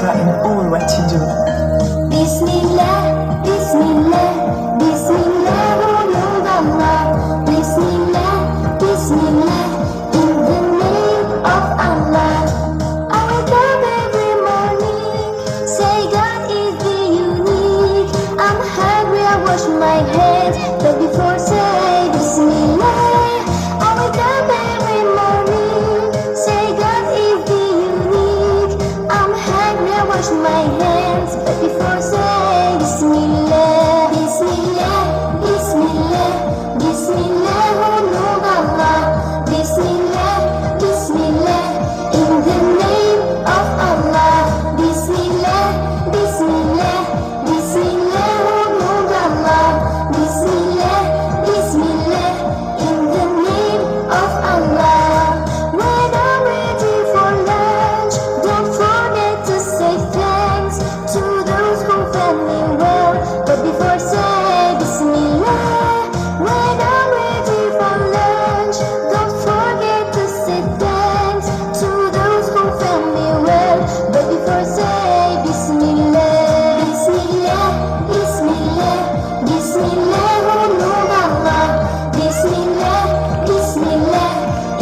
barakah in all what you do. Bismillah, Bismillah, Bismillah, rasulullah. Bismillah, Bismillah, in the name of Allah. I wake up every morning, say God is the unique. I'm hungry, I wash my hands, but before say Bismillah. I wake up every morning, say God is the unique. I'm hungry, I wash my hands, but before say Bismillah. Bismillah, Bismillah, Bismillah, rasulullah. Bismillah, Bismillah, in the name of Allah. Bismillah, Bismillah, Bismillah, rasulullah. Bismillah, Bismillah, in the name of Allah. When I'm ready for lunch, don't forget to say thanks to those who fed me well, but before say Bismillah. When I'm ready for lunch, don't forget to say thanks to those who fed me well, but before say Bismillah. Bismillah, Bismillah, Bismillah, rasulullah. Bismillah, Bismillah,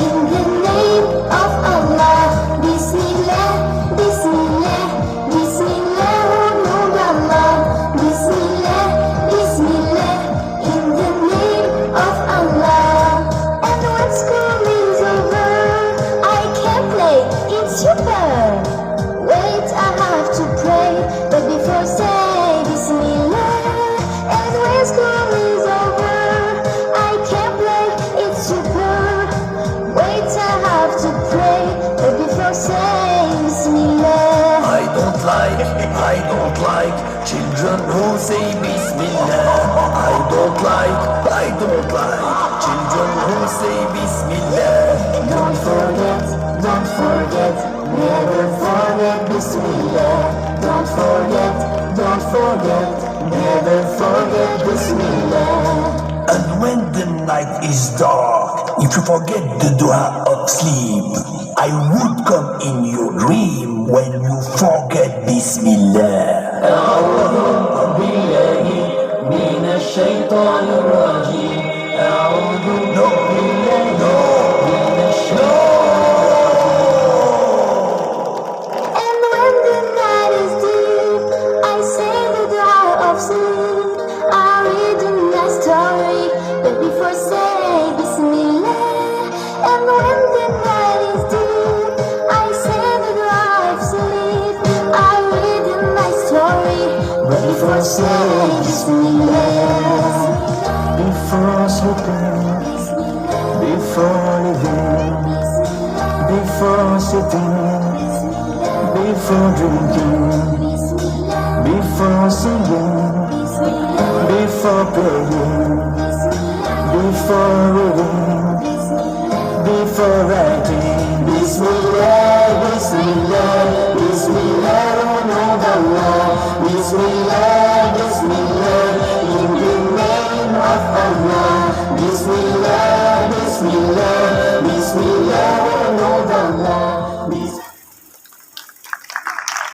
in the name of Allah. Bismillah, Bismillah, Bismillah, rasulullah. Bismillah, Bismillah, in the name of Allah. And when school is over, I can play, it's super. Wait, I have to pray, but before say Bismillah. And when school is over, I can play, it's super. Wait, I have to pray, but before say Bismillah. I don't like children who say Bismillah. I don't like children who say Bismillah. Don't forget, never forget Bismillah. Don't forget, never forget Bismillah. And when the night is dark, if you forget the dua of sleep, I would come in your dream when you forget Bismillah. أعوذ بالله من الشيطان الرجيم. أعوذ بالله من الشيطان. And when the night is deep, I say the dua of sleep. I read a nice story, but before say Bismillah. And when the night is deep, I say the dua of sleep. I read a nice story, but before say Bismillah. Before sleeping, before living, before sitting, before drinking, before singing, before praying, before